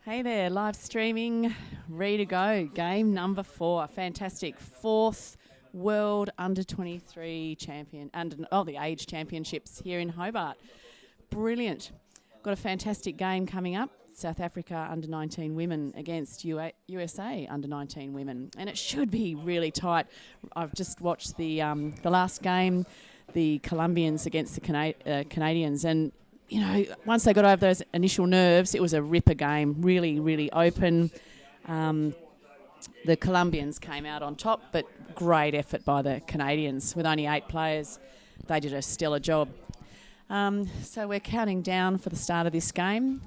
Hey there, live streaming, ready to go. Game number 4, fantastic. 4th World Under-23 champion, the age championships here in Hobart. Brilliant. Got a fantastic game coming up. South Africa Under-19 women against USA Under-19 women, and it should be really tight. I've just watched the last game, the Colombians against the Canadians, and you know, once they got over those initial nerves, it was a ripper game, really, really open. The Colombians came out on top, but great effort by the Canadians. With only 8 players, they did a stellar job. So we're counting down for the start of this game.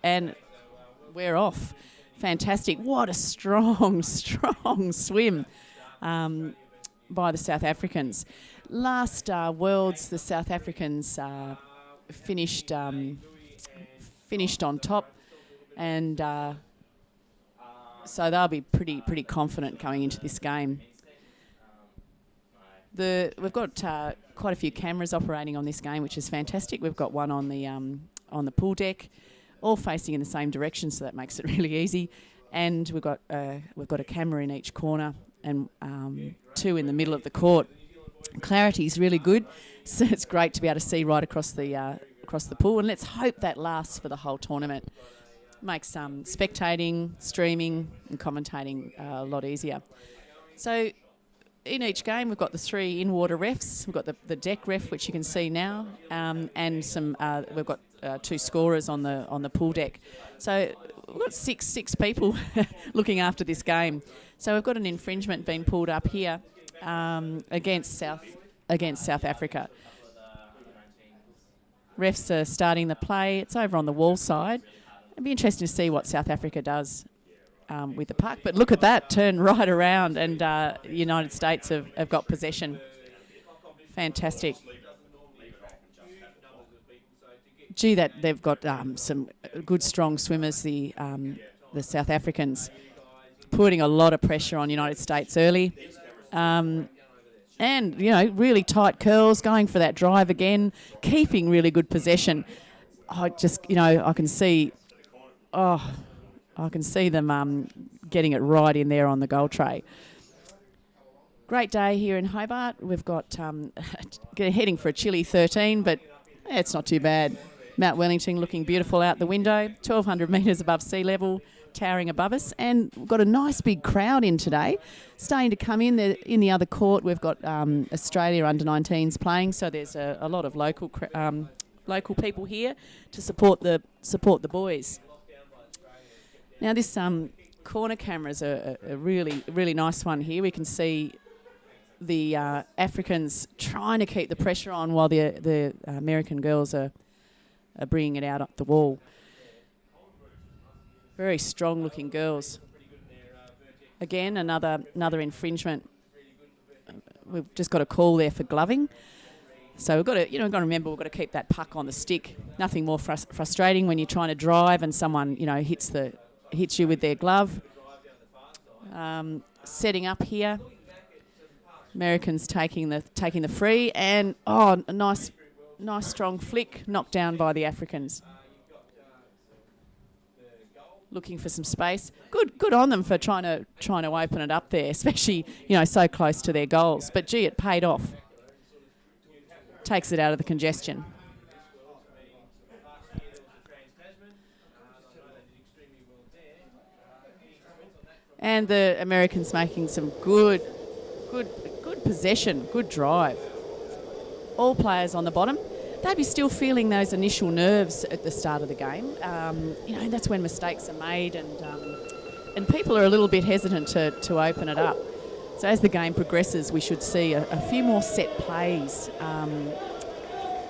And we're off. Fantastic. What a strong, strong swim by the South Africans. Last Worlds, the South Africans finished on top, and so they'll be pretty confident going into this game. We've got quite a few cameras operating on this game, which is fantastic. We've got one on the pool deck, all facing in the same direction, so that makes it really easy. And we've got a camera in each corner and 2 in the middle of the court. Clarity is really good, so it's great to be able to see right across the pool, and let's hope that lasts for the whole tournament. Makes spectating, streaming and commentating a lot easier. So in each game we've got the 3 in-water refs. We've got the deck ref, which you can see now, and we've got 2 scorers on the pool deck. So we've got six people looking after this game. So we've got an infringement being pulled up here against South Africa. Refs are starting the play. It's over on the wall side. It'd be interesting to see what South Africa does with the puck. But look at that, turn right around, and the United States have got possession. Fantastic. Gee, that they've got some good, strong swimmers, the South Africans, putting a lot of pressure on United States early. And, really tight curls, going for that drive again, keeping really good possession. I can see them getting it right in there on the goal tray. Great day here in Hobart. We've got heading for a chilly 13, but it's not too bad. Mount Wellington looking beautiful out the window, 1,200 metres above sea level, towering above us, and we've got a nice big crowd in today, starting to come in. In the other court, we've got Australia Under-19s playing, so there's a lot of local people here to support the boys. Now this corner camera is a really nice one here. We can see the Africans trying to keep the pressure on while the American girls are bringing it out up the wall. Very strong looking girls. Again, another infringement. We've just got a call there for gloving. So we've got to remember, we've got to keep that puck on the stick. Nothing more frustrating when you're trying to drive and someone hits you with their glove. Setting up here. Americans taking the free, and a nice strong flick, knocked down by the Africans. Looking for some space. Good on them for trying to open it up there, especially so close to their goals. But gee, it paid off. Takes it out of the congestion. And the Americans making some good possession, good drive. All players on the bottom. They'd be still feeling those initial nerves at the start of the game. That's when mistakes are made, and people are a little bit hesitant to open it up. So as the game progresses, we should see a few more set plays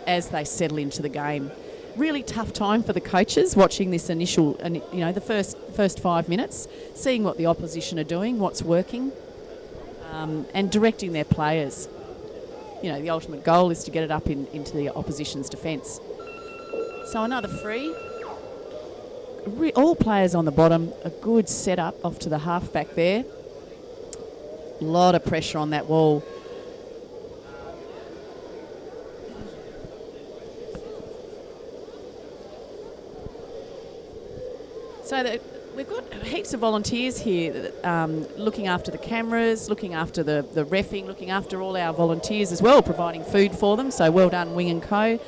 as they settle into the game. Really tough time for the coaches watching this initial, the first 5 minutes, seeing what the opposition are doing, what's working, and directing their players. The ultimate goal is to get it up into the opposition's defence. So another free. All players on the bottom, a good setup off to the halfback there. A lot of pressure on that wall. We've got heaps of volunteers here looking after the cameras, looking after the reffing, looking after all our volunteers as well, providing food for them. So well done, Wing and Co.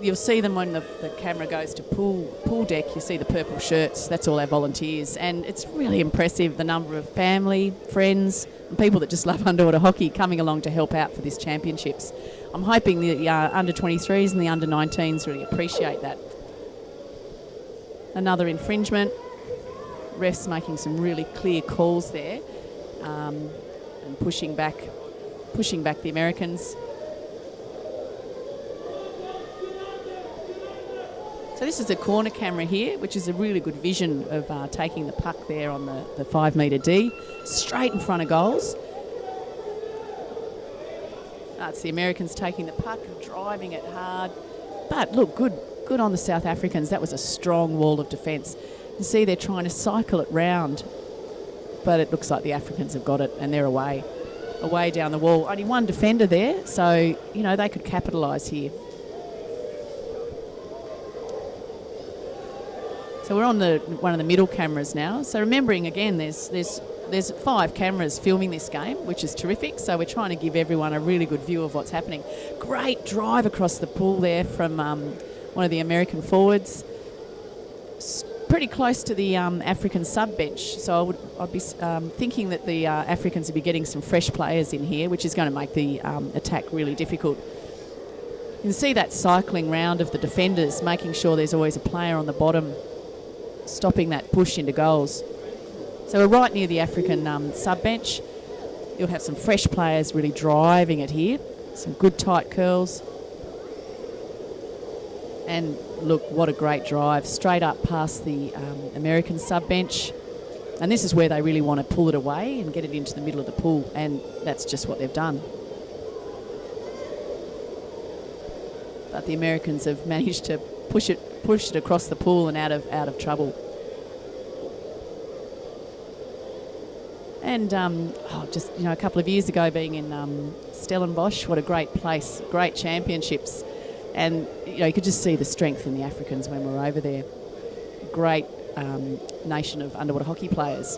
You'll see them when the camera goes to pool deck. You see the purple shirts. That's all our volunteers. And it's really impressive, the number of family, friends, and people that just love underwater hockey coming along to help out for this championships. I'm hoping the under-23s and the under-19s really appreciate that. Another infringement. Refs making some really clear calls there, and pushing back the Americans. So this is a corner camera here, which is a really good vision of taking the puck there on the 5 metre D, straight in front of goals. It's the Americans taking the puck and driving it hard. But look, good on the South Africans. That was a strong wall of defence. You see they're trying to cycle it round, but it looks like the Africans have got it and they're away down the wall. Only one defender there, so, you know, they could capitalise here. So we're on one of the middle cameras now. So remembering again, there's 5 cameras filming this game, which is terrific. So we're trying to give everyone a really good view of what's happening. Great drive across the pool there from one of the American forwards. Pretty close to the African sub-bench. So I'd be thinking that the Africans would be getting some fresh players in here, which is going to make the attack really difficult. You can see that cycling round of the defenders, making sure there's always a player on the bottom, stopping that push into goals. So we're right near the African sub-bench. You'll have some fresh players really driving it here. Some good tight curls. And look, what a great drive. Straight up past the American sub-bench. And this is where they really want to pull it away and get it into the middle of the pool. And that's just what they've done. But the Americans have managed to push it across the pool and out of trouble. And just, you know, a couple of years ago being in Stellenbosch, what a great place, great championships. And, you know, you could just see the strength in the Africans when we were over there. Great nation of underwater hockey players.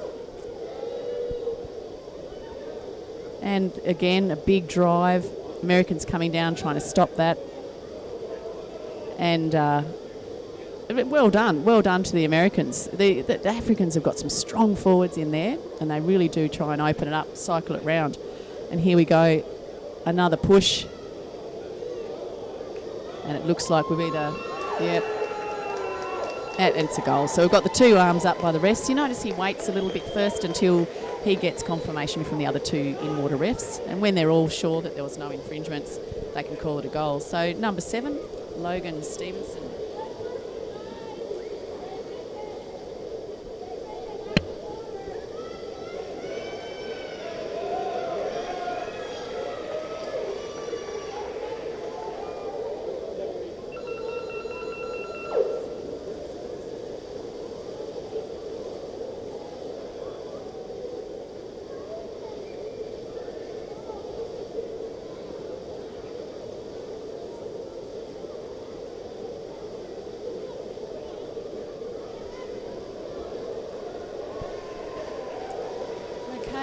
And again, a big drive. Americans coming down trying to stop that. And well done to the Americans. The Africans have got some strong forwards in there, and they really do try and open it up, cycle it round. And here we go, another push. And it looks like we've either, and it's a goal. So we've got the 2 arms up by the refs. You notice he waits a little bit first until he gets confirmation from the other 2 in-water refs. And when they're all sure that there was no infringements, they can call it a goal. So number 7, Logan Stevenson.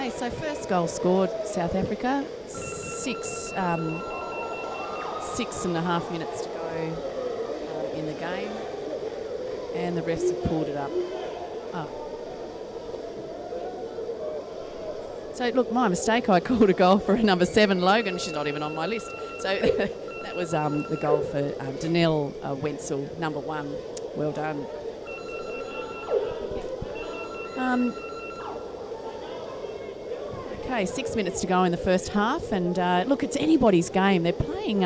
So first goal scored, South Africa. 6.5 minutes to go in the game. And the refs have pulled it up. So look, my mistake, I called a goal for number 7, Logan. She's not even on my list. So that was the goal for Danelle Wenzel, number 1. Well done. Okay, 6 minutes to go in the first half, and look, it's anybody's game. They're playing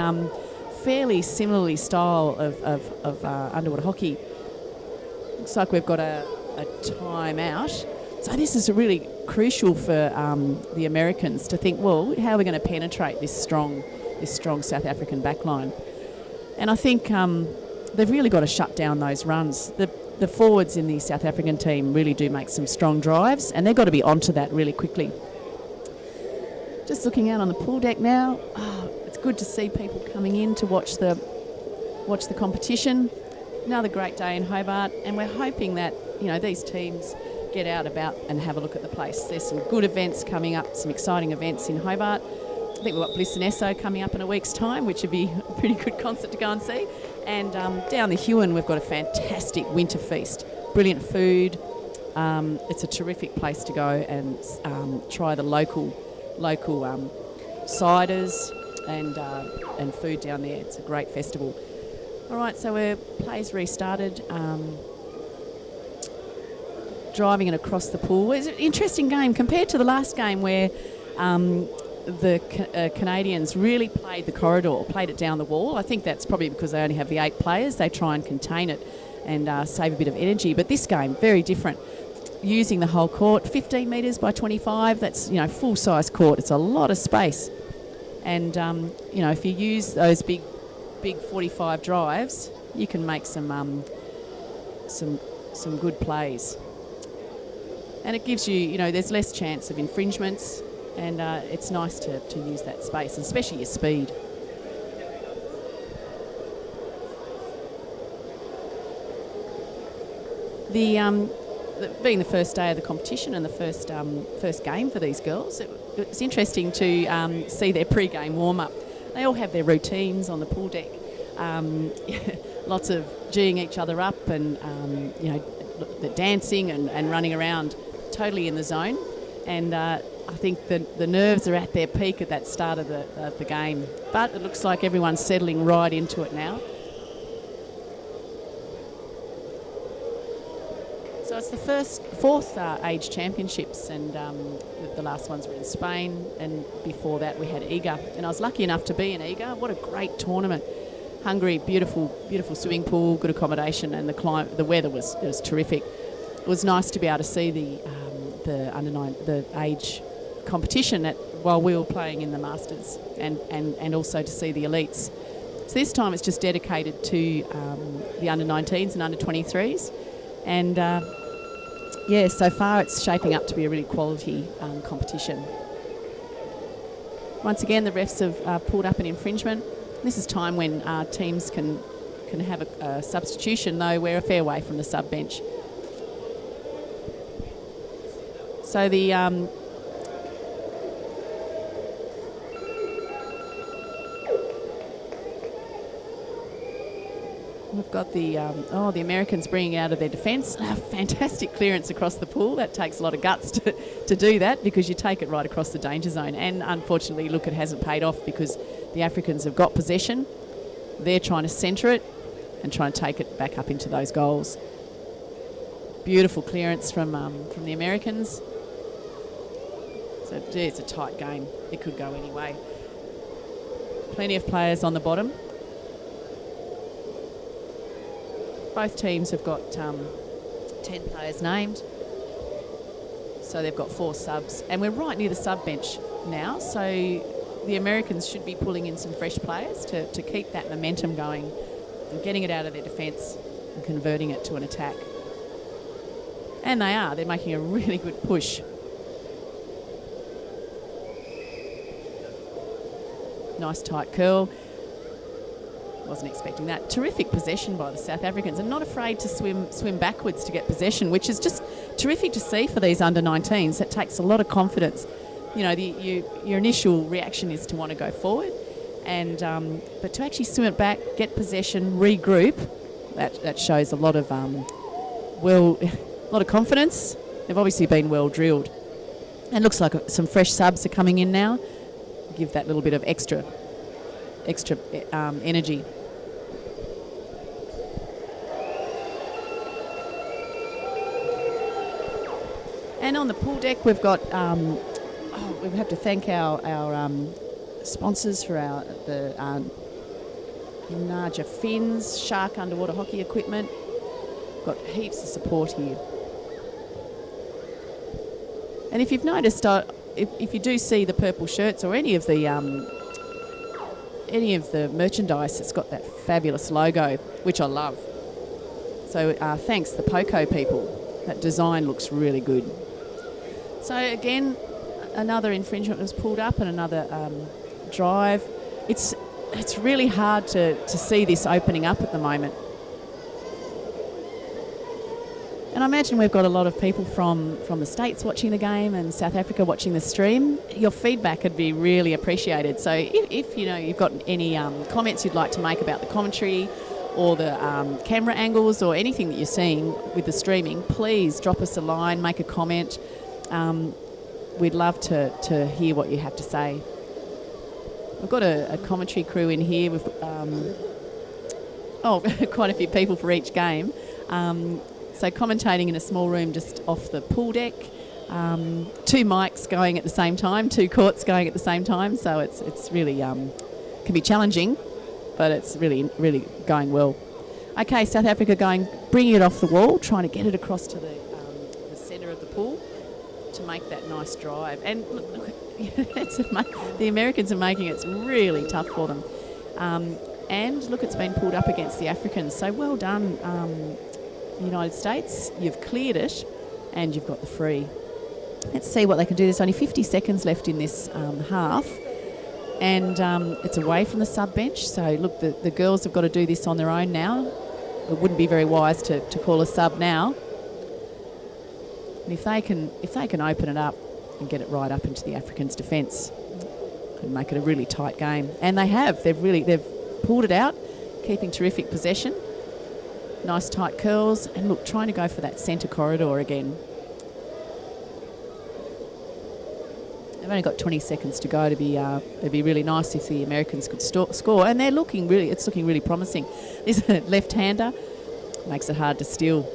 fairly similarly style of underwater hockey. Looks like we've got a timeout. So this is really crucial for the Americans to think, well, how are we going to penetrate this strong South African backline? And I think they've really got to shut down those runs. The forwards in the South African team really do make some strong drives, and they've got to be onto that really quickly. Just looking out on the pool deck now. Oh, it's good to see people coming in to watch the competition. Another great day in Hobart, and we're hoping that, you know, these teams get out about and have a look at the place. There's some good events coming up, some exciting events in Hobart. I think we've got Bliss and Esso coming up in a week's time, which would be a pretty good concert to go and see. And down the Huon, we've got a fantastic winter feast. Brilliant food. It's a terrific place to go and try the local ciders and food down there. It's a great festival. All right, so play's restarted. Driving it across the pool. It's an interesting game compared to the last game where the Canadians really played the corridor, played it down the wall. I think that's probably because they only have the 8 players. They try and contain it and save a bit of energy. But this game, very different. Using the whole court, 15 metres by 25. That's, you know, full-size court. It's a lot of space. And, you know, if you use those big 45 drives, you can make some good plays. And it gives you, you know, there's less chance of infringements, and it's nice to use that space, especially your speed. Being the first day of the competition and the first game for these girls, it's interesting to see their pre-game warm-up. They all have their routines on the pool deck. Lots of geeing each other up and, you know, the dancing and running around totally in the zone. And I think the nerves are at their peak at that start of the game. But it looks like everyone's settling right into it now. So it's the fourth age championships, and the last ones were in Spain, and before that we had Eager. And I was lucky enough to be in Eager. What a great tournament. Hungary, beautiful swimming pool, good accommodation, and the weather was terrific. It was nice to be able to see the age competition while we were playing in the Masters, and also to see the elites. So this time it's just dedicated to the under-19s and under-23s, and yeah, so far it's shaping up to be a really quality competition. Once again, the refs have pulled up an infringement. This is time when teams can have a substitution, though we're a fair way from the sub bench. So we've got the Americans bringing out of their defence. Fantastic clearance across the pool. That takes a lot of guts to do that, because you take it right across the danger zone. And unfortunately, look, it hasn't paid off because the Africans have got possession. They're trying to centre it and trying to take it back up into those goals. Beautiful clearance from the Americans. So gee, it's a tight game. It could go any way. Plenty of players on the bottom. Both teams have got 10 players named. So they've got 4 subs. And we're right near the sub bench now. So the Americans should be pulling in some fresh players to keep that momentum going and getting it out of their defence and converting it to an attack. And they are. They're making a really good push. Nice tight curl. Wasn't expecting that. Terrific possession by the South Africans, and not afraid to swim backwards to get possession, which is just terrific to see for these under-19s. That takes a lot of confidence. You know, your initial reaction is to want to go forward, and but to actually swim it back, get possession, regroup, that shows a lot of confidence. They've obviously been well drilled, and looks like some fresh subs are coming in now. Give that little bit of extra energy. And on the pool deck, we've got we have to thank our sponsors for the Naja fins, Shark underwater hockey equipment. Got heaps of support here. And if you've noticed, if you do see the purple shirts or any of the merchandise, it's got that fabulous logo, which I love. So thanks, the Poco people. That design looks really good. So again, another infringement was pulled up and another drive. It's really hard to see this opening up at the moment. And I imagine we've got a lot of people from the States watching the game and South Africa watching the stream. Your feedback would be really appreciated. So if you know you've got any comments you'd like to make about the commentary or the camera angles or anything that you're seeing with the streaming, please drop us a line, make a comment. We'd love to hear what you have to say. We've got a commentary crew in here with quite a few people for each game. So commentating in a small room just off the pool deck, 2 mics going at the same time, 2 courts going at the same time. So it's really can be challenging, but it's really going well. Okay, South Africa bringing it off the wall, trying to get it across to the centre of the pool to make that nice drive. And look the Americans are making it really tough for them. And look, it's been pulled up against the Africans. So well done. United States, you've cleared it and you've got the free. Let's see what they can do. There's only 50 seconds left in this half, and it's away from the sub bench. So look, the girls have got to do this on their own now. It wouldn't be very wise to call a sub now. And if they can open it up and get it right up into the Africans' defence, and make it a really tight game. And they have. They've pulled it out, keeping terrific possession. Nice tight curls, and look, trying to go for that centre corridor again. They've only got 20 seconds to go. It'd be really nice if the Americans could score, and it's looking really promising. This left-hander makes it hard to steal.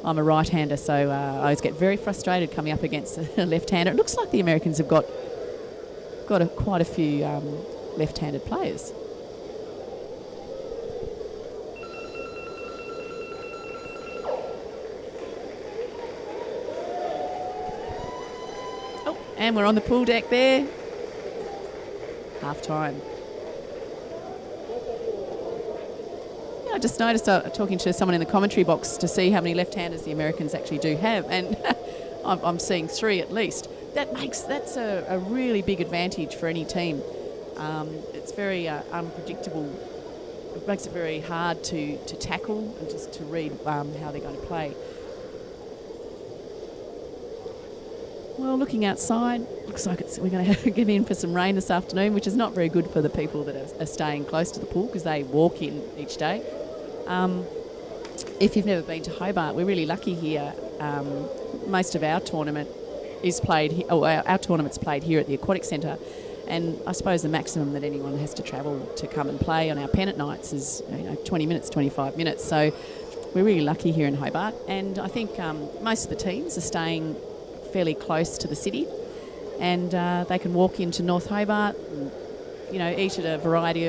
I'm a right-hander, so I always get very frustrated coming up against a left-hander. It looks like the Americans have got quite a few left-handed players. And we're on the pool deck there. Half time. Yeah, I just noticed talking to someone in the commentary box to see how many left-handers the Americans actually do have, and I'm seeing 3 at least. That's a really big advantage for any team. It's very unpredictable. It makes it very hard to tackle and just to read how they're going to play. Well, looking outside, looks like we're going to get in for some rain this afternoon, which is not very good for the people that are staying close to the pool because they walk in each day. If you've never been to Hobart, we're really lucky here. Most of our tournament is played, our tournament's played here at the Aquatic Centre, and I suppose the maximum that anyone has to travel to come and play on our pennant nights is 20 minutes, 25 minutes. So we're really lucky here in Hobart, and I think most of the teams are staying fairly close to the city, and they can walk into North Hobart and, eat at a variety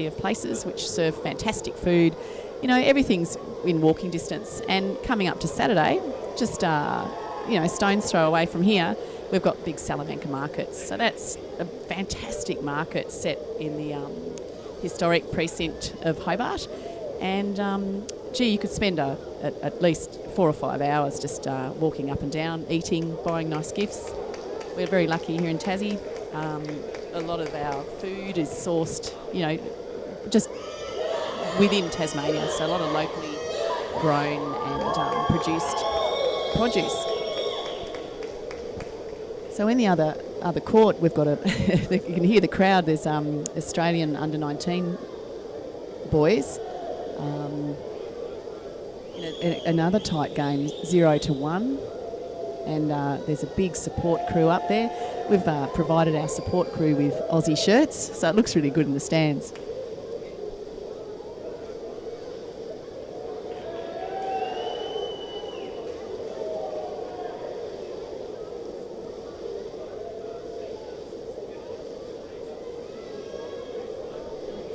of places which serve fantastic food. Everything's in walking distance. And coming up to Saturday, just stone's throw away from here, we've got big Salamanca markets. So that's a fantastic market set in the historic precinct of Hobart, and you could spend at least 4 or 5 hours just walking up and down, eating, buying nice gifts. We're very lucky here in Tassie. A lot of our food is sourced, just within Tasmania, so a lot of locally grown and produced produce. So in the other court, we've got you can hear the crowd. There's Australian under-19 boys. Another tight game, 0-1, and there's a big support crew up there. We've provided our support crew with Aussie shirts, so it looks really good in the stands.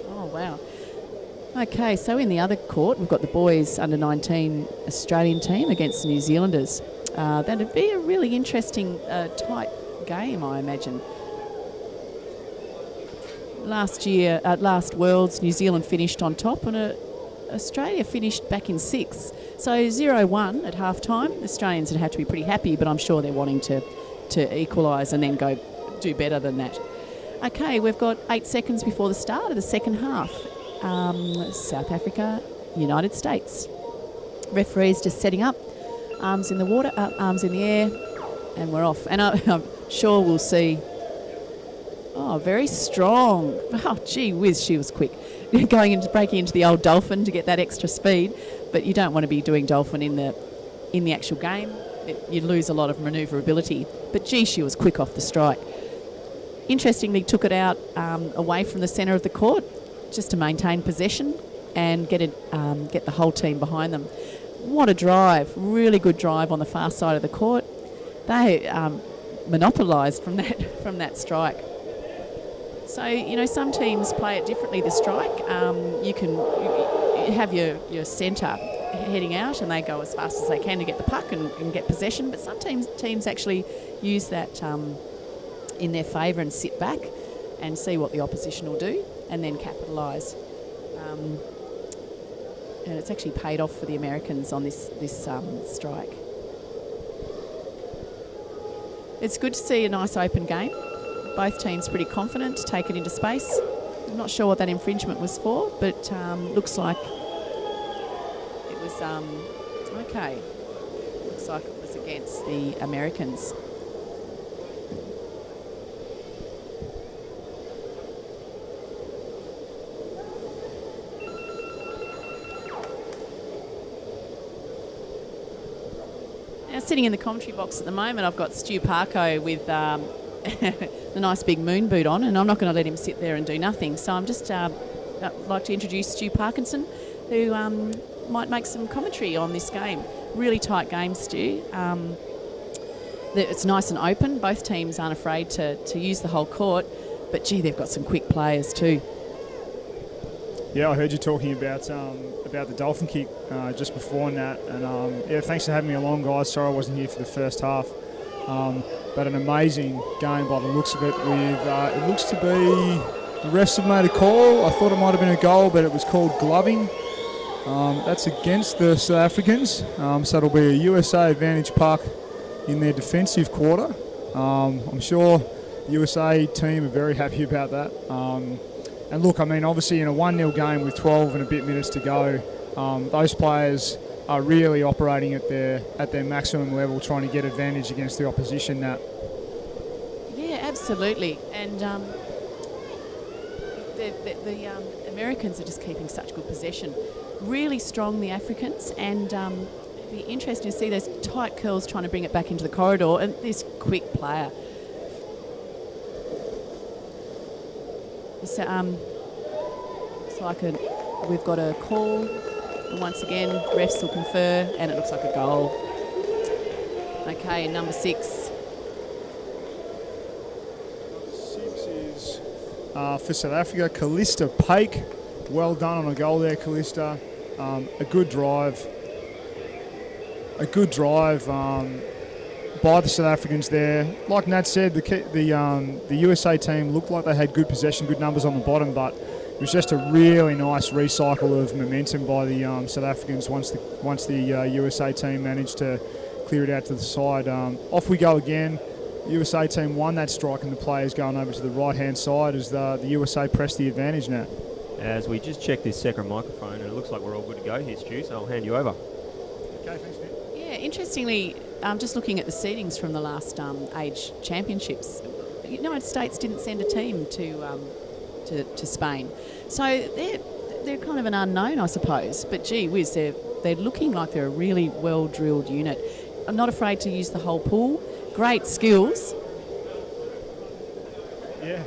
Oh, wow. Okay, so in the other court, we've got the boys under-19 Australian team against the New Zealanders. That'd be a really interesting, tight game, I imagine. Last Worlds, New Zealand finished on top, and Australia finished back in 6th. So 0-1 at half-time. Australians would have to be pretty happy, but I'm sure they're wanting to equalise and then go do better than that. Okay, we've got 8 seconds before the start of the second half. South Africa, United States. Referees just setting up. Arms in the water, arms in the air, and we're off. And I'm sure we'll see. Oh, very strong. Oh, gee whiz, she was quick. Breaking into the old dolphin to get that extra speed. But you don't want to be doing dolphin in the actual game. You lose a lot of manoeuvrability. But gee, she was quick off the strike. Interestingly, took it out away from the centre of the court just to maintain possession and get the whole team behind them. What a drive. Really good drive on the far side of the court. They monopolised from that strike. So, some teams play it differently, the strike. You have your centre heading out and they go as fast as they can to get the puck and get possession. But some teams actually use that in their favour and sit back and see what the opposition will do and then capitalise. And it's actually paid off for the Americans on this strike. It's good to see a nice open game. Both teams pretty confident to take it into space. I'm not sure what that infringement was for, but looks like it was okay. Looks like it was against the Americans. Now, sitting in the commentary box at the moment, I've got Stu Parko with the nice big moon boot on, and I'm not going to let him sit there and do nothing. So I'm just like to introduce Stu Parkinson, who might make some commentary on this game. Really tight game, Stu. It's nice and open. Both teams aren't afraid to use the whole court, but gee, they've got some quick players too. Yeah, I heard you talking about the dolphin kick just before that, and yeah, thanks for having me along, guys. Sorry I wasn't here for the first half, but an amazing game by the looks of it. With it looks to be the refs have made a call. I thought it might have been a goal, but it was called gloving. That's against the South Africans, so it'll be a USA advantage puck in their defensive quarter. I'm sure the USA team are very happy about that. And look, I mean, obviously in a 1-0 game with 12 and a bit minutes to go, those players are really operating at their maximum level, trying to get advantage against the opposition. Yeah, absolutely. And the Americans are just keeping such good possession. Really strong, the Africans, and it'd be interesting to see those tight curls trying to bring it back into the corridor, and this quick player. So, we've got a call, and once again, refs will confer, and it looks like a goal. Okay, number 6. Number 6 is for South Africa, Callista Paik. Well done on a goal there, Callista. A good drive. By the South Africans there. Like Nat said, the USA team looked like they had good possession, good numbers on the bottom, but it was just a really nice recycle of momentum by the South Africans once the USA team managed to clear it out to the side. Off we go again. The USA team won that strike, and the players going over to the right-hand side as the USA pressed the advantage now. As we just check this second microphone, and it looks like we're all good to go here, Stu, so I'll hand you over. Okay, thanks, Nick. Yeah, interestingly, just looking at the seedings from the last age championships, the United States didn't send a team to Spain, so they're kind of an unknown, I suppose. But gee whiz, they're looking like they're a really well drilled unit. I'm not afraid to use the whole pool. Great skills. Yeah,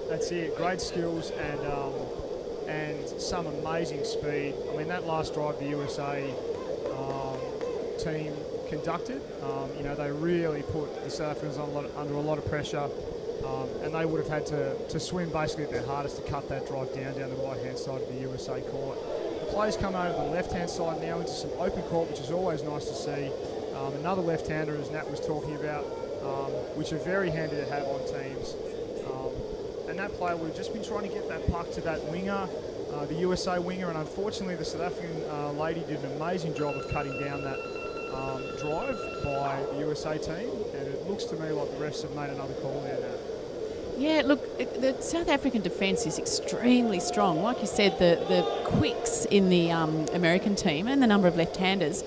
that's it. Great skills and some amazing speed. I mean, that last drive the USA team conducted, they really put the South Africans under a lot of pressure, and they would have had to swim basically at their hardest to cut that drive down the right-hand side of the USA court. The players come over to the left-hand side now into some open court, which is always nice to see. Another left-hander, as Nat was talking about, which are very handy to have on teams. And that player would have just been trying to get that puck to that winger, the USA winger, and unfortunately the South African lady did an amazing job of cutting down that drive by the USA team, and it looks to me like the refs have made another call there now. Yeah, look, the South African defence is extremely strong. Like you said, the quicks in the American team and the number of left-handers,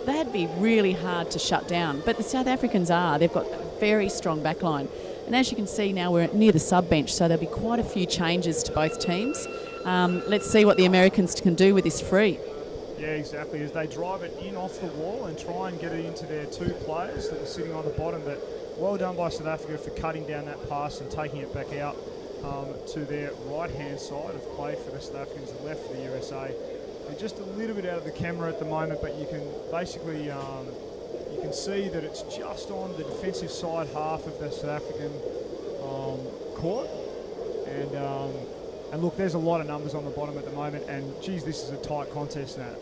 that'd be really hard to shut down. But the South Africans they've got a very strong backline. And as you can see now, we're near the sub-bench, so there'll be quite a few changes to both teams. Let's see what the Americans can do with this free. Yeah, exactly. As they drive it in off the wall and try and get it into their two players that were sitting on the bottom. But well done by South Africa for cutting down that pass and taking it back out to their right-hand side of play for the South Africans and left for the USA. They're just a little bit out of the camera at the moment, but you can basically you can see that it's just on the defensive side half of the South African court. And look, there's a lot of numbers on the bottom at the moment, and geez, this is a tight contest now.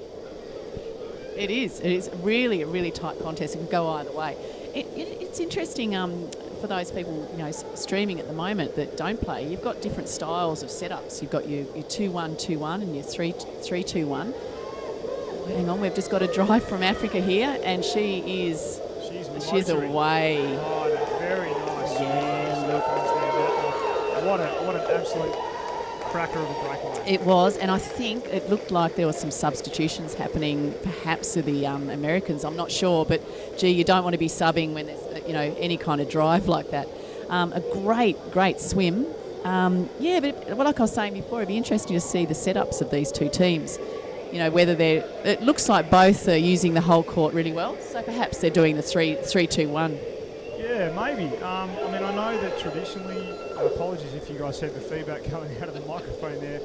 It is really a really tight contest. It can go either way. It's interesting for those people streaming at the moment that don't play. You've got different styles of setups. You've got your 2-1-2-1 and your 3-2-1. Hang on, we've just got a drive from Africa here, and she's away. Oh, that's very nice. Yeah, what an absolute cracker of a breakaway. It was, and I think it looked like there were some substitutions happening, perhaps to the Americans. I'm not sure, but gee, you don't want to be subbing when there's any kind of drive like that. A great swim. But like I was saying before, it'd be interesting to see the setups of these two teams. Whether it looks like both are using the whole court really well, so perhaps they're doing the 3-2-1. Yeah, maybe. I know that traditionally, apologies if you guys had the feedback coming out of the microphone there.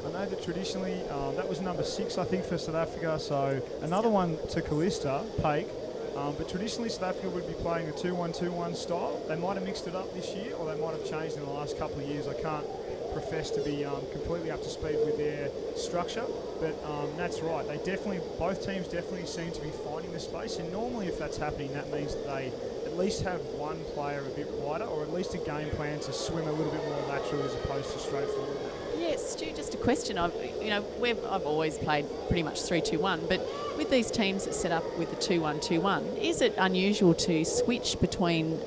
I know that traditionally, that was number 6, I think, for South Africa, so another one to Callista, Paik. But traditionally, South Africa would be playing a 2-1-2-1 style. They might have mixed it up this year, or they might have changed in the last couple of years. I can't profess to be completely up to speed with their structure, but that's right. Both teams definitely seem to be finding the space, and normally if that's happening, that means that they at least have one player a bit wider, or at least a game plan to swim a little bit more laterally as opposed to straight forward. Yes, Stu, just a question. I've always played pretty much 3-2-1, but with these teams that set up with the 2-1-2-1, is it unusual to switch between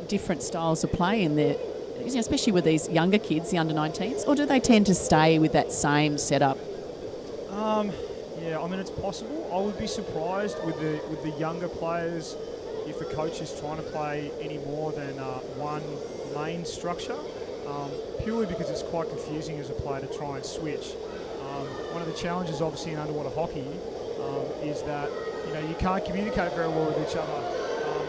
different styles of play in there, especially with these younger kids, the under-19s, or do they tend to stay with that same setup? It's possible. I would be surprised with the younger players if a coach is trying to play any more than one main structure. Purely because it's quite confusing as a player to try and switch. One of the challenges, obviously, in underwater hockey is that you can't communicate very well with each other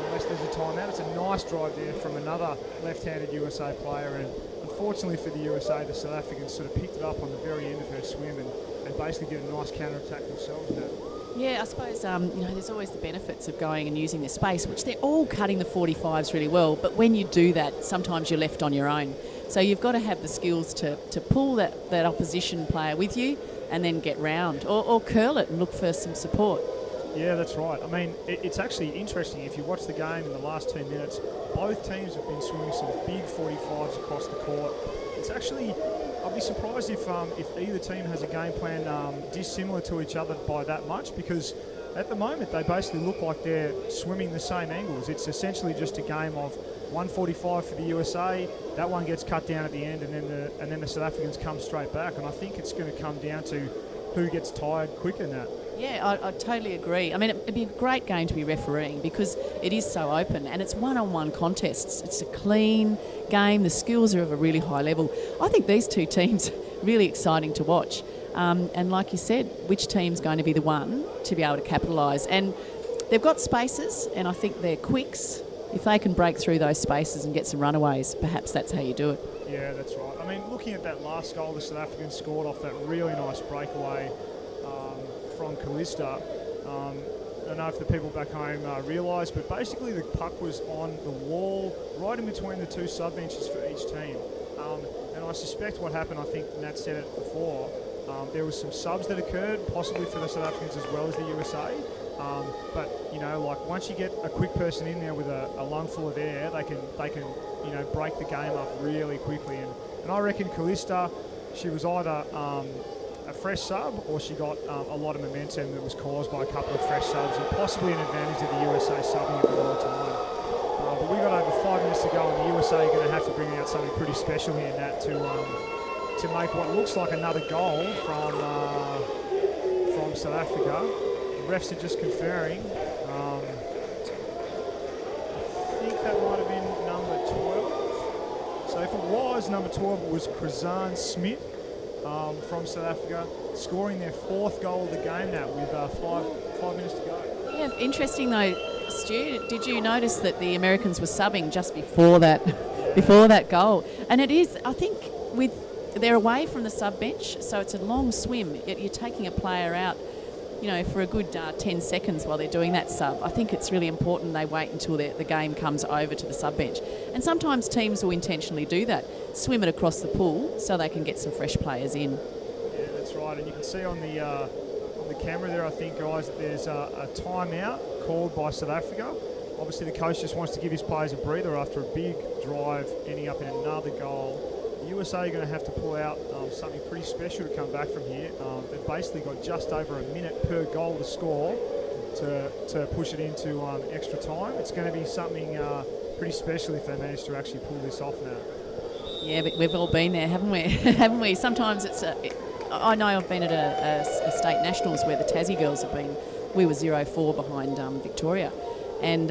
unless there's a timeout. It's a nice drive there from another left-handed USA player, and unfortunately for the USA, the South Africans sort of picked it up on the very end of her swim and basically did a nice counter-attack themselves now. Yeah, I suppose, there's always the benefits of going and using this space, which they're all cutting the 45s really well, but when you do that, sometimes you're left on your own. So you've got to have the skills to pull that opposition player with you and then get round, or curl it and look for some support. Yeah, that's right. It's actually interesting. If you watch the game in the last 2 minutes, both teams have been swimming some big 45s across the court. It's actually, I'll be surprised if either team has a game plan dissimilar to each other by that much, because at the moment they basically look like they're swimming the same angles. It's essentially just a game of 145 for the USA. That one gets cut down at the end, and then the South Africans come straight back. And I think it's going to come down to who gets tired quicker than that. Yeah, I totally agree. It'd be a great game to be refereeing because it is so open and it's one-on-one contests. It's a clean game. The skills are of a really high level. I think these two teams really exciting to watch. And like you said, which team's going to be the one to be able to capitalise? And they've got spaces, and I think they're quicks. If they can break through those spaces and get some runaways, perhaps that's how you do it. Yeah, that's right. Looking at that last goal the South Africans scored off that really nice breakaway from Callista, I don't know if the people back home realise, but basically the puck was on the wall right in between the two sub-benches for each team. And I suspect what happened, I think Nat said it before, there was some subs that occurred, possibly for the South Africans as well as the USA. But once you get a quick person in there with a lung full of air, they can break the game up really quickly. And I reckon Callista, she was either a fresh sub or she got a lot of momentum that was caused by a couple of fresh subs, and possibly an advantage of the USA subbing at the wrong time. But we've got over 5 minutes to go, and the USA are going to have to bring out something pretty special here, Nat, to make what looks like another goal from South Africa. refs are just conferring. I think that might have been number 12. So if it was number 12, it was Krazan Smith from South Africa, scoring their 4th goal of the game now with 5 minutes to go. Yeah, interesting though, Stu. Did you notice that the Americans were subbing just before that, before that goal? And it is, I think, they're away from the sub bench, so it's a long swim. Yet you're taking a player out, for a good 10 seconds while they're doing that sub. I think it's really important they wait until the game comes over to the sub bench. And sometimes teams will intentionally do that, swim it across the pool so they can get some fresh players in. Yeah, that's right. And you can see on the camera there, I think, guys, that there's a timeout called by South Africa. Obviously, the coach just wants to give his players a breather after a big drive ending up in another goal. The USA are going to have to pull out something pretty special to come back from here. They've basically got just over a minute per goal to score to push it into extra time. It's going to be something pretty special if they manage to actually pull this off now. Yeah, but we've all been there, haven't we? Haven't we? Sometimes it's I know I've been at a state nationals where the Tassie girls have been. We were 0-4 behind Victoria, and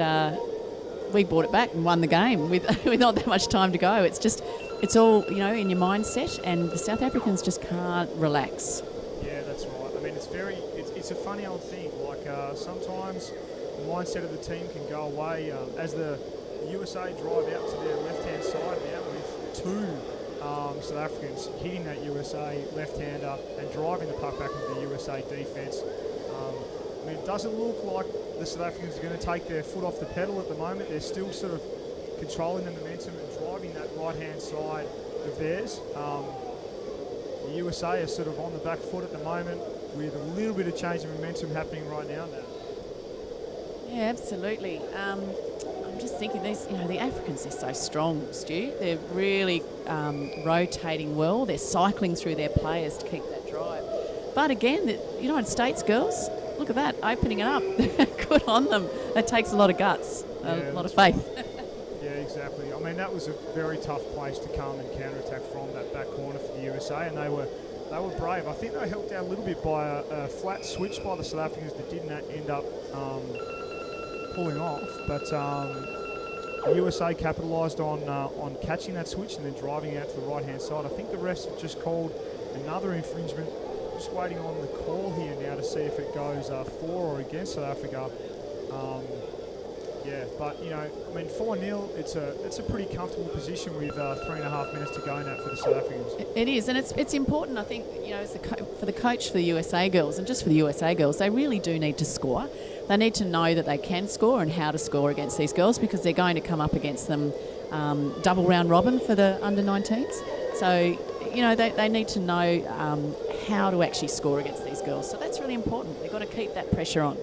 we brought it back and won the game with not that much time to go. It's all in your mindset, and the South Africans just can't relax. Yeah, that's right. I mean, it's a funny old thing. Like sometimes the mindset of the team can go away as the USA drive out to their left-hand side now with 2 South Africans hitting that USA left-hander and driving the puck back into the USA defence. I mean, it doesn't look like the South Africans are going to take their foot off the pedal at the moment. They're still sort of controlling the momentum and driving that right-hand side of theirs. The USA are sort of on the back foot at the moment with a little bit of change of momentum happening right now. Yeah, absolutely. I'm just thinking the Africans, they're so strong, Stu. They're really rotating well. They're cycling through their players to keep that drive. But again, the United States girls, look at that, opening it up. Good on them. That takes a lot of guts, a lot of faith. Yeah, exactly. I mean, that was a very tough place to come and counter-attack from, that back corner for the USA, and they were brave. I think they were helped out a little bit by a flat switch by the South Africans that didn't end up pulling off, but the USA capitalised on catching that switch and then driving out to the right-hand side. I think the refs have just called another infringement. Just waiting on the call here now to see if it goes for or against South Africa. But I mean, 4-0. It's a pretty comfortable position with 3.5 minutes to go now for the South Africans. It is, and it's important. I think as for the coach for the USA girls, and just for the USA girls, they really do need to score. They need to know that they can score and how to score against these girls, because they're going to come up against them double round robin for the under-19s. So they need to know how to actually score against these girls. So that's really important. They've got to keep that pressure on.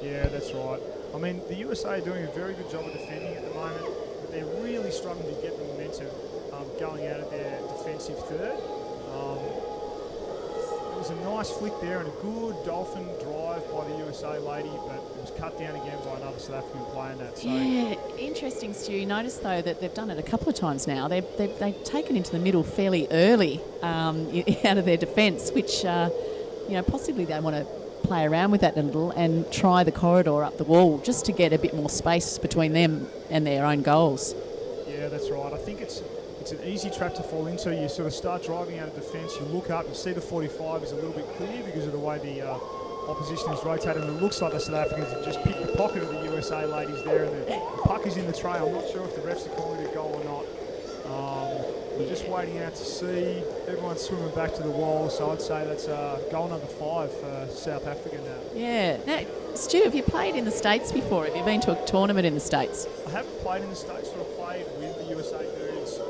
Yeah, that's right. I mean, the USA are doing a very good job of defending at the moment, but they're really struggling to get the momentum going out of their defensive third. It was a nice flick there and a good dolphin drive by the USA lady, but it was cut down again by another South African player in that. So yeah, interesting, Stu. You notice, though, that they've done it a couple of times now. They've taken into the middle fairly early out of their defence, which, possibly they want to play around with that a little and try the corridor up the wall just to get a bit more space between them and their own goals. Yeah, that's right. I think it's an easy trap to fall into. You sort of start driving out of defence, you look up, you see the 45 is a little bit clear because of the way the opposition is rotating. And it looks like the South Africans have just picked the pocket of the USA ladies there, and the puck is in the tray. I'm not sure if the refs are calling it a goal or not. We're just waiting out to see. Everyone's swimming back to the wall, so I'd say that's goal number 5 for South Africa now. Yeah. Now, Stu, have you played in the States before? Have you been to a tournament in the States? I haven't played in the States, but I've played with the USA dudes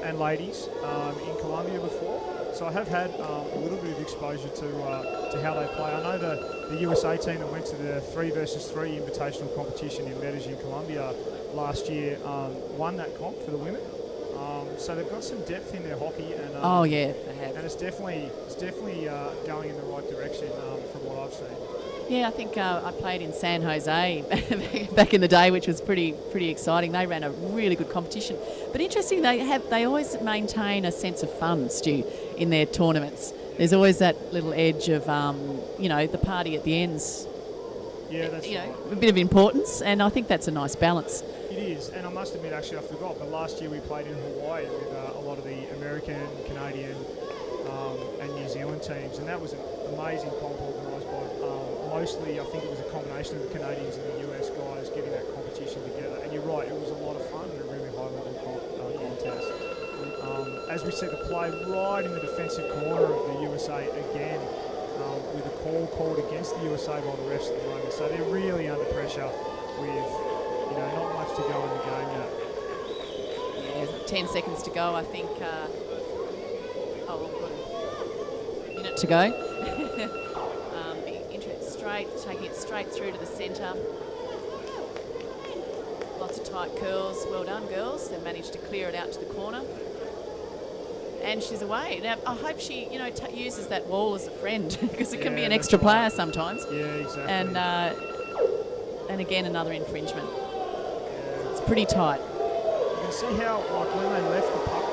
and ladies in Colombia before. So I have had a little bit of exposure to how they play. I know the USA team that went to the 3 versus 3 invitational competition in Medellin, Colombia last year won that comp for the women. So they've got some depth in their hockey, and they have. And it's definitely going in the right direction from what I've seen. Yeah, I think I played in San Jose back in the day, which was pretty exciting. They ran a really good competition. But interesting, they always maintain a sense of fun, Stu, in their tournaments. There's always that little edge of the party at the end's Yeah, that's a bit of importance, and I think that's a nice balance. It is, and I must admit, actually, I forgot, but last year we played in Hawaii with a lot of the American, Canadian, and New Zealand teams, and that was an amazing comp organised by mostly, I think it was a combination of the Canadians and the US guys getting that competition together. And you're right, it was a lot of fun and a really high-level contest. As we see the play right in the defensive corner of the USA again, with a call called against the USA by the refs at the moment. So they're really under pressure with, not much to go in the game now. Yeah, 10 seconds to go, I think. A minute to go. Taking it straight through to the centre. Lots of tight curls. Well done, girls. They've managed to clear it out to the corner. And she's away. Now, I hope she, uses that wall as a friend, because it can be an extra player sometimes. Yeah, exactly. And again, another infringement. Yeah. It's pretty tight. You can see how, when they left the puck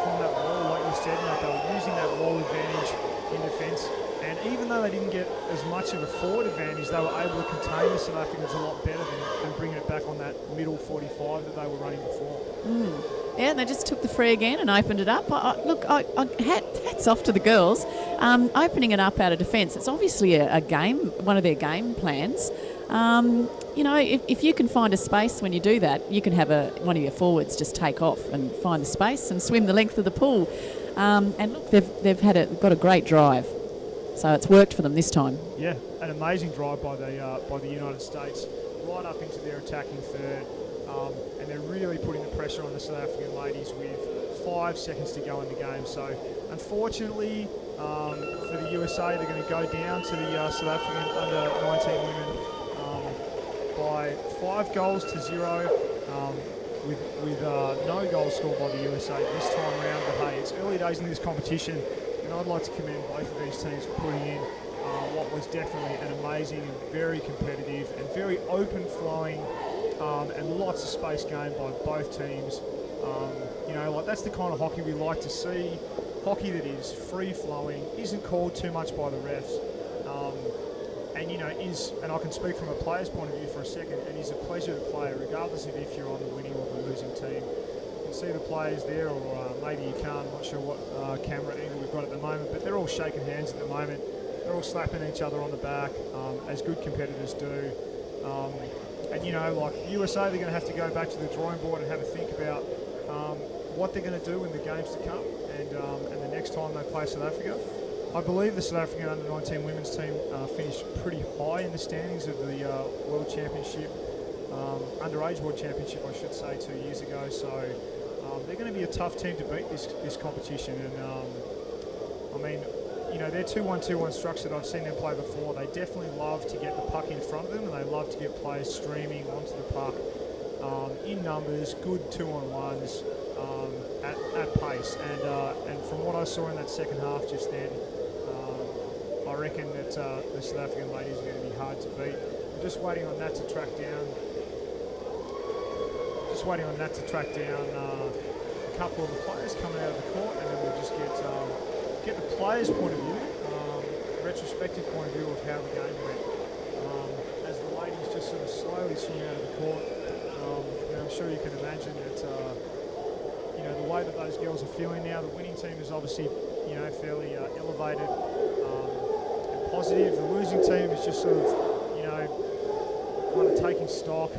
on that wall, like you said, they were using that wall advantage in defence. And even though they didn't get as much of a forward advantage, they were able to contain the South Africans a lot better than bringing it back on that middle 45 that they were running before. Yeah, they just took the free again and opened it up. Hats off to the girls. Opening it up out of defence, it's obviously a game, one of their game plans. If you can find a space when you do that, you can have one of your forwards just take off and find the space and swim the length of the pool. And look, they've got a great drive. So it's worked for them this time. Yeah, an amazing drive by the United States, right up into their attacking third, and they're really putting the pressure on the South African ladies with 5 seconds to go in the game. So unfortunately for the USA, they're going to go down to the South African under-19 women by 5-0 with no goals scored by the USA this time around. But hey, it's early days in this competition. And I'd like to commend both of these teams for putting in what was definitely an amazing and very competitive and very open-flowing and lots of space gained by both teams. That's the kind of hockey we like to see. Hockey that is free-flowing, isn't called too much by the refs, and I can speak from a player's point of view for a second, and is a pleasure to play, regardless of if you're on the winning or the losing team. See the players there, or maybe you can't. I'm not sure what camera angle we've got at the moment, but they're all shaking hands at the moment. They're all slapping each other on the back, as good competitors do. Like USA, they're going to have to go back to the drawing board and have a think about what they're going to do in the games to come, and the next time they play South Africa. I believe the South African under-19 women's team finished pretty high in the standings of the World Championship, underage World Championship, I should say, 2 years ago. So. They're going to be a tough team to beat this competition, and their 2-1-2-1 structure that I've seen them play before, they definitely love to get the puck in front of them, and they love to get players streaming onto the puck in numbers, good 2-on-1s at pace. And from what I saw in that second half just then, I reckon that the South African ladies are going to be hard to beat. I'm just waiting on that to track down. A couple of the players coming out of the court, and then we'll just get the players' point of view, retrospective point of view of how the game went. As the ladies just sort of slowly swing out of the court, I'm sure you can imagine that the way that those girls are feeling now. The winning team is obviously fairly elevated and positive. The losing team is just sort of kind of taking stock.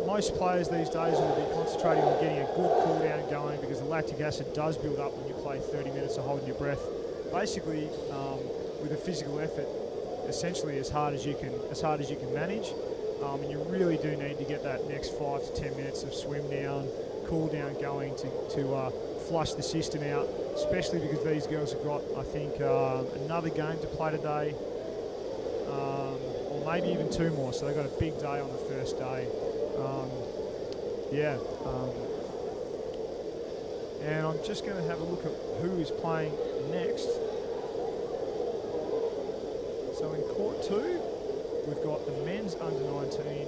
Most players these days will be concentrating on getting a good cool down going, because the lactic acid does build up when you play 30 minutes of holding your breath. Basically, with a physical effort, essentially as hard as you can manage. And you really do need to get that next 5 to 10 minutes of swim down, cool down going to flush the system out, especially because these girls have got, I think, another game to play today. Or maybe even 2 more, so they've got a big day on the first day. And I'm just going to have a look at who is playing next. So in court 2, we've got the men's under-19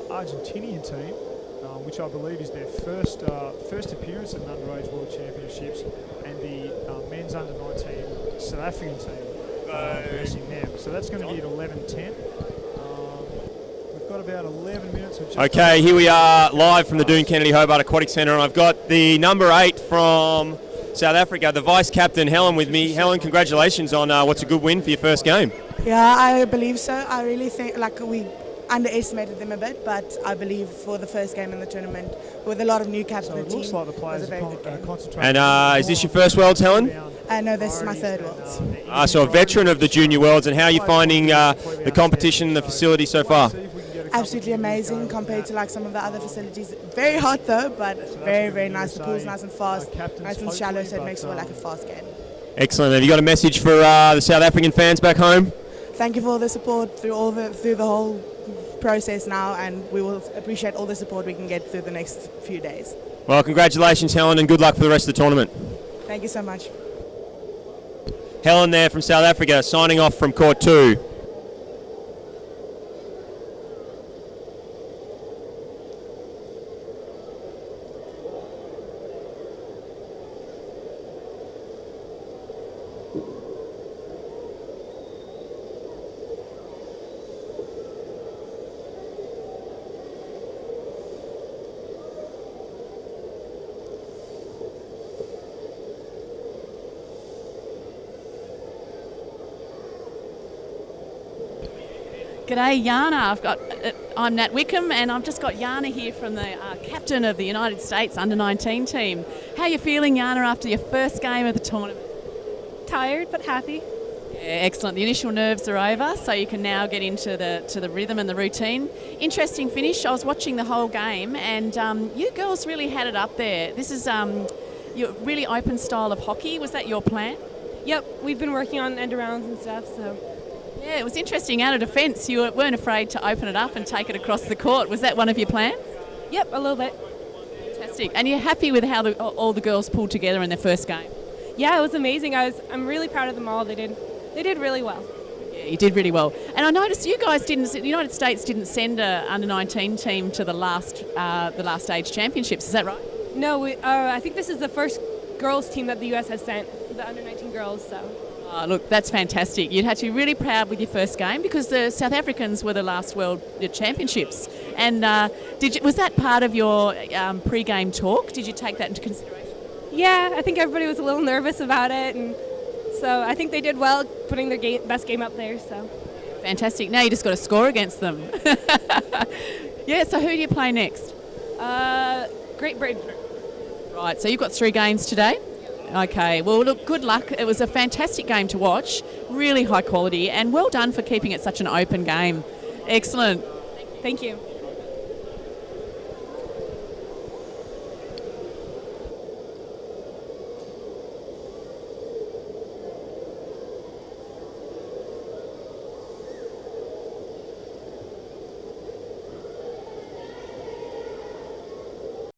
Argentinian team, which I believe is their first appearance at an underage World Championships, and the men's under-19 South African team versing them. So that's going to be at 11:10. got about 11 minutes. Okay, here we are live from the Doon Kennedy Hobart Aquatic Centre, and I've got the number 8 from South Africa, the vice captain Helen, with me. Helen, congratulations on what's a good win for your first game. Yeah, I believe so. I really think we underestimated them a bit, but I believe for the first game in the tournament, with a lot of new caps in the team, looks like the players was a very good game. concentrating. And is this your first Worlds, Helen? No, this is my third Worlds. So a veteran of the Junior Worlds, and how are you finding the competition, the facility so far? Absolutely amazing compared to some of the other facilities. Very hot though, but very, very nice. The pool's nice and fast, nice and shallow, so it makes it like a fast game. Excellent. Have you got a message for the South African fans back home? Thank you for all the support through the whole process now, and we will appreciate all the support we can get through the next few days. Well, congratulations, Helen, and good luck for the rest of the tournament. Thank you so much. Helen there from South Africa, signing off from Court 2. G'day, Yana. I'm Nat Wickham, and I've just got Yana here from the captain of the United States Under-19 team. How are you feeling, Yana, after your first game of the tournament? Tired but happy. Yeah, excellent. The initial nerves are over, so you can now get into the rhythm and the routine. Interesting finish. I was watching the whole game, and you girls really had it up there. This is your really open style of hockey. Was that your plan? Yep, we've been working on end arounds and stuff, so. Yeah, it was interesting. Out of defence, you weren't afraid to open it up and take it across the court. Was that one of your plans? Yep, a little bit. Fantastic. And you're happy with how all the girls pulled together in their first game? Yeah, it was amazing. I'm really proud of them all. They did really well. Yeah, you did really well. And I noticed you guys the United States didn't send a under-19 team to the last age championships. Is that right? No, I think this is the first girls team that the US has sent, the under-19 girls. So. Oh, look, that's fantastic. You'd have to be really proud with your first game because the South Africans were the last World Championships. And was that part of your pre-game talk? Did you take that into consideration? Yeah, I think everybody was a little nervous about it, and so I think they did well putting their best game up there. So fantastic. Now you just got to score against them. Yeah. So who do you play next? Great Britain. Right. So you've got 3 games today. Okay, well, look, good luck. It was a fantastic game to watch, really high quality, and well done for keeping it such an open game. Excellent. Thank you.